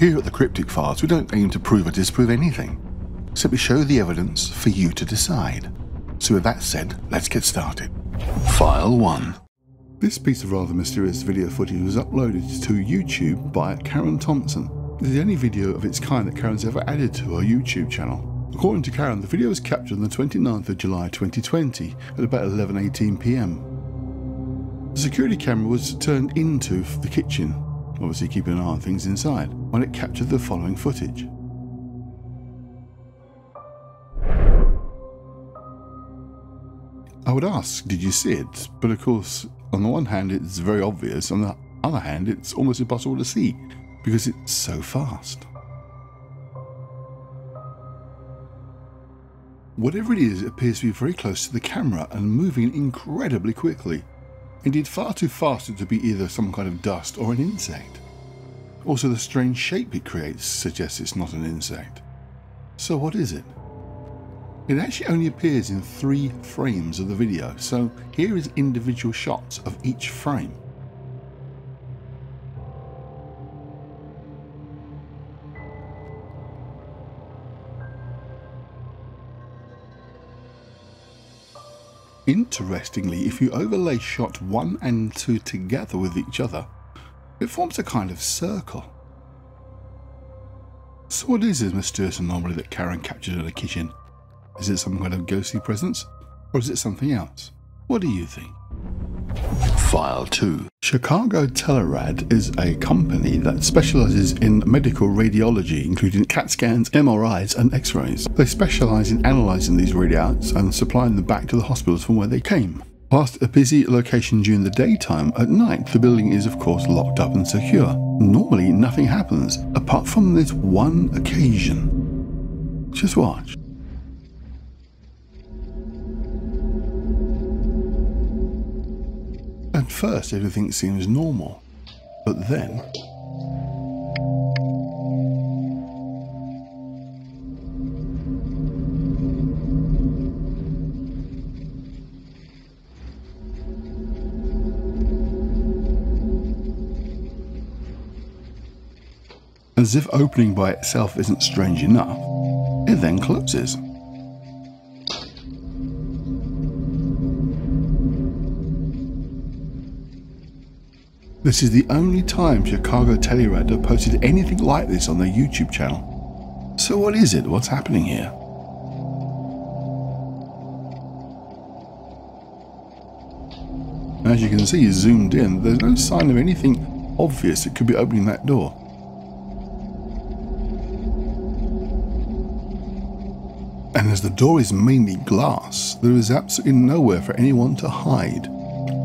Here at the Cryptic Files, we don't aim to prove or disprove anything. Simply show the evidence for you to decide. So with that said, let's get started. File 1. This piece of rather mysterious video footage was uploaded to YouTube by Karen Thompson. It is the only video of its kind that Karen's ever added to her YouTube channel. According to Karen, the video was captured on the 29th of July 2020 at about 11:18 PM. The security camera was turned into the kitchen, obviously keeping an eye on things inside, when it captured the following footage. I would ask, did you see it? But of course, on the one hand it's very obvious, on the other hand it's almost impossible to see, because it's so fast. Whatever it is, it appears to be very close to the camera and moving incredibly quickly. Indeed, far too fast to be either some kind of dust or an insect. Also, the strange shape it creates suggests it's not an insect. So what is it? It actually only appears in 3 frames of the video, so here is individual shots of each frame. Interestingly, if you overlay shot 1 and 2 together with each other, it forms a kind of circle. So what is this mysterious anomaly that Karen captured in the kitchen? Is it some kind of ghostly presence, or is it something else? What do you think? File 2. Chicago Telerad is a company that specializes in medical radiology, including CAT scans, MRIs and X-rays. They specialize in analyzing these readouts and supplying them back to the hospitals from where they came. Whilst a busy location during the daytime, at night the building is of course locked up and secure. Normally nothing happens, apart from this one occasion. Just watch. At first everything seems normal, but then as if opening by itself isn't strange enough, it then closes. This is the only time Chicago Telerad have posted anything like this on their YouTube channel. So what is it? What's happening here? As you can see, zoomed in, there's no sign of anything obvious that could be opening that door. And as the door is mainly glass, there is absolutely nowhere for anyone to hide.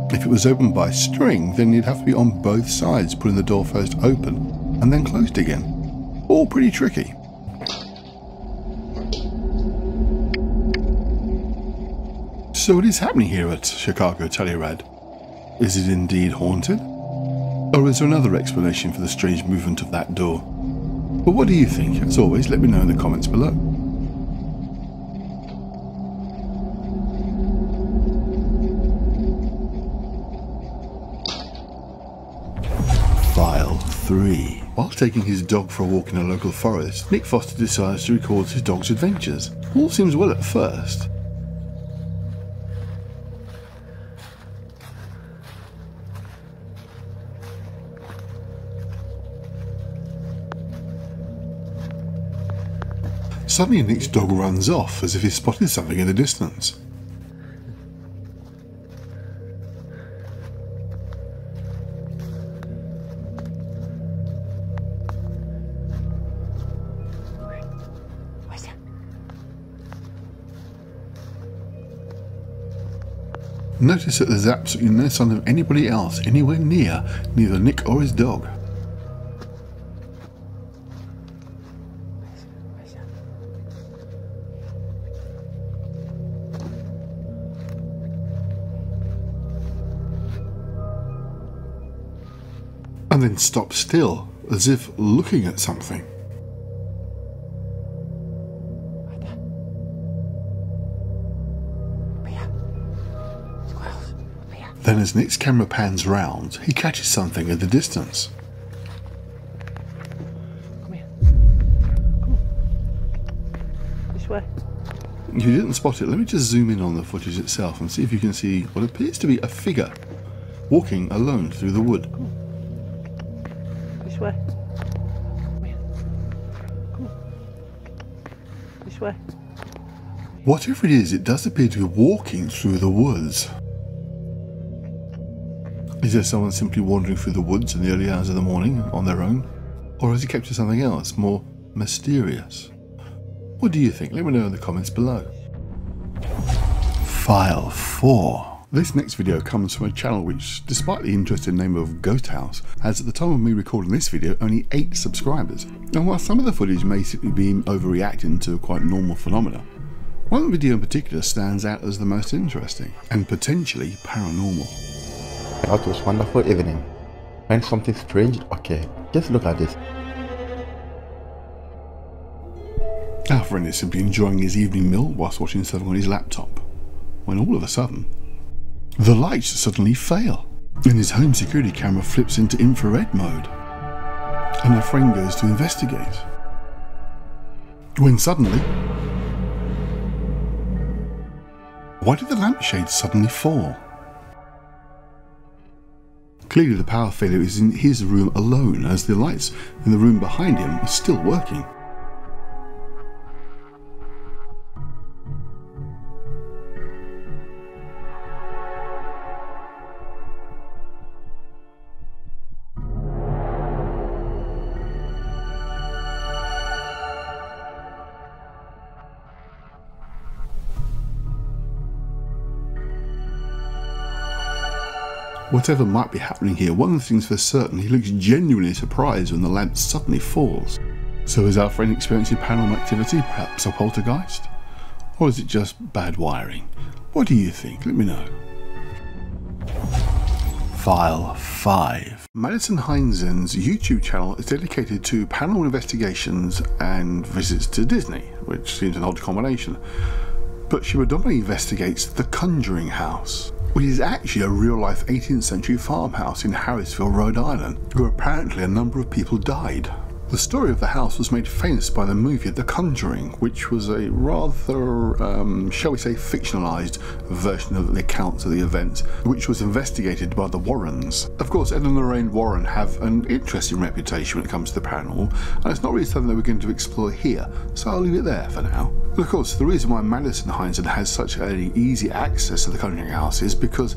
If it was opened by string, then you'd have to be on both sides, putting the door first open and then closed again. All pretty tricky. So what is happening here at Chicago Telerad? Is it indeed haunted? Or is there another explanation for the strange movement of that door? But what do you think? As always, let me know in the comments below. File 3. While taking his dog for a walk in a local forest, Nick Foster decides to record his dog's adventures. All seems well at first. Suddenly Nick's dog runs off as if he spotted something in the distance. Notice that there's absolutely no sign of anybody else anywhere near, neither Nick or his dog. And then stop still, as if looking at something. Then as Nick's camera pans round, he catches something in the distance. Come If you didn't spot it, let me just zoom in on the footage itself and see if you can see what appears to be a figure walking alone through the wood. This way. Come on. This way. Whatever it is, it does appear to be walking through the woods. Is there someone simply wandering through the woods in the early hours of the morning on their own? Or has he captured something else, more mysterious? What do you think? Let me know in the comments below. File 4. This next video comes from a channel which, despite the interesting name of Ghost House, has at the time of me recording this video only 8 subscribers. And while some of the footage may simply be overreacting to quite normal phenomena, one video in particular stands out as the most interesting, and potentially paranormal. It was a wonderful evening. When something strange occurred. Just look at this. Our friend is simply enjoying his evening meal whilst watching something on his laptop, when all of a sudden, the lights suddenly fail, and his home security camera flips into infrared mode, and our friend goes to investigate. When suddenly, why did the lampshade suddenly fall? Clearly the power failure is in his room alone, as the lights in the room behind him are still working. Whatever might be happening here, one thing's for certain, he looks genuinely surprised when the lamp suddenly falls. So is our friend experiencing paranormal activity, perhaps a poltergeist? Or is it just bad wiring? What do you think? Let me know. File 5. Madison Heinzen's YouTube channel is dedicated to paranormal investigations and visits to Disney, which seems an odd combination. But she predominantly investigates the Conjuring house, which is actually a real-life 18th century farmhouse in Harrisville, Rhode Island, where apparently a number of people died. The story of the house was made famous by the movie The Conjuring, which was a rather, shall we say, fictionalized version of the accounts of the events, which was investigated by the Warrens. Of course, Ed and Lorraine Warren have an interesting reputation when it comes to the paranormal, and it's not really something that we're going to explore here, so I'll leave it there for now. But of course, the reason why Madison Heinzen has such easy access to the Conjuring house is because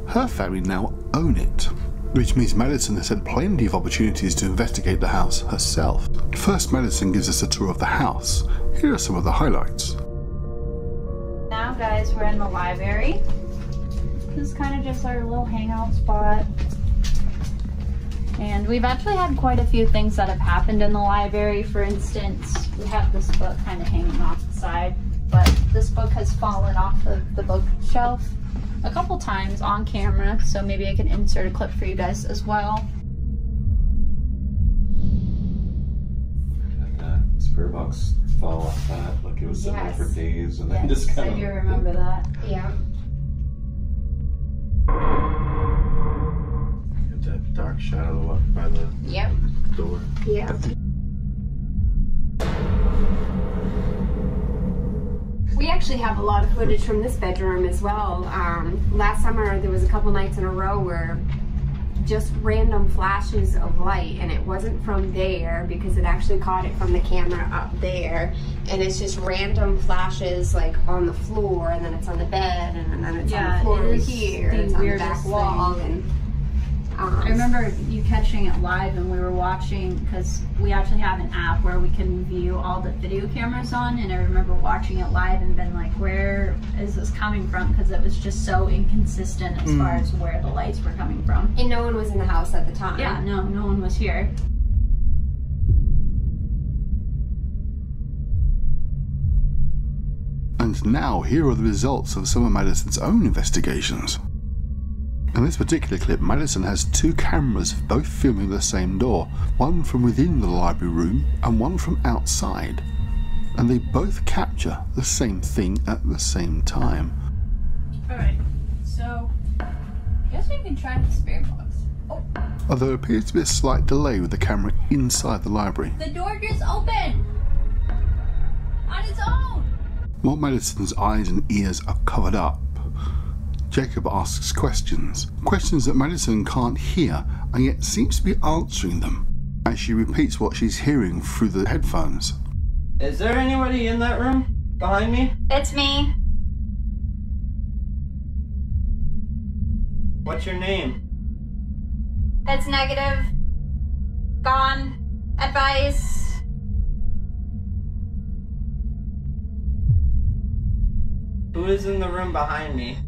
her family now own it, which means Madison has had plenty of opportunities to investigate the house herself. First, Madison gives us a tour of the house. Here are some of the highlights. Now guys, we're in the library. This is kind of just our little hangout spot. And we've actually had quite a few things that have happened in the library. For instance, we have this book kind of hanging off the side, but this book has fallen off of the bookshelf a couple times on camera, so maybe I can insert a clip for you guys as well. And that spirit box fell off that, like it was sitting there for days, and then just kind of. I do remember that. Yeah. Got that dark shadow up by the door. Yeah. We actually have a lot of footage from this bedroom as well. Last summer there was a couple nights in a row where just random flashes of light, and it wasn't from there because it actually caught it from the camera up there, and it's just random flashes like on the floor, and then it's on the bed, and then it's on the floor over here, and it's on the back wall. And I remember you catching it live, and we were watching, because we actually have an app where we can view all the video cameras on, and I remember watching it live and been like, where is this coming from? Because it was just so inconsistent as far as where the lights were coming from. And no one was in the house at the time. Yeah, no one was here. And now here are the results of some of Madison's own investigations. In this particular clip, Madison has 2 cameras both filming the same door, one from within the library room and one from outside, and they both capture the same thing at the same time. Alright, so I guess we can try the spirit box. Oh, Although there appears to be a slight delay with the camera inside the library. the door just opened on its own! While Madison's eyes and ears are covered up, Jacob asks questions that Madison can't hear and yet seems to be answering them as she repeats what she's hearing through the headphones. Is there anybody in that room behind me? It's me. What's your name? It's negative. Gone. Advice. Who is in the room behind me?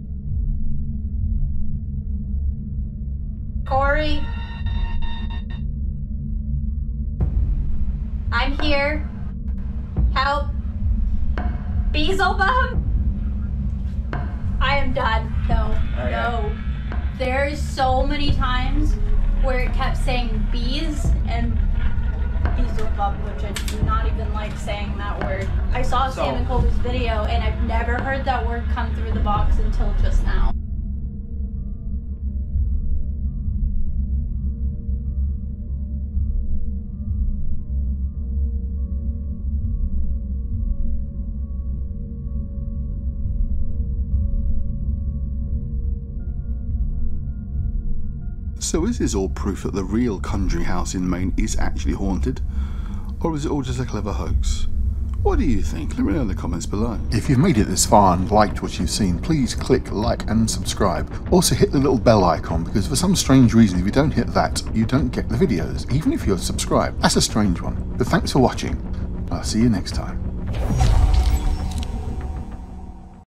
Corey. I'm here. Help. Beelzebub. I am done. No. Okay. No. There's so many times where it kept saying bees and Beelzebub, which I do not even like saying that word. I saw Sam and Colby's video and I've never heard that word come through the box until just now. So is this all proof that the real Conjuring house in Maine is actually haunted? Or is it all just a clever hoax? What do you think? Let me know in the comments below. If you've made it this far and liked what you've seen, please click like and subscribe. Also hit the little bell icon, because for some strange reason if you don't hit that, you don't get the videos, even if you're subscribed. That's a strange one. But thanks for watching. I'll see you next time.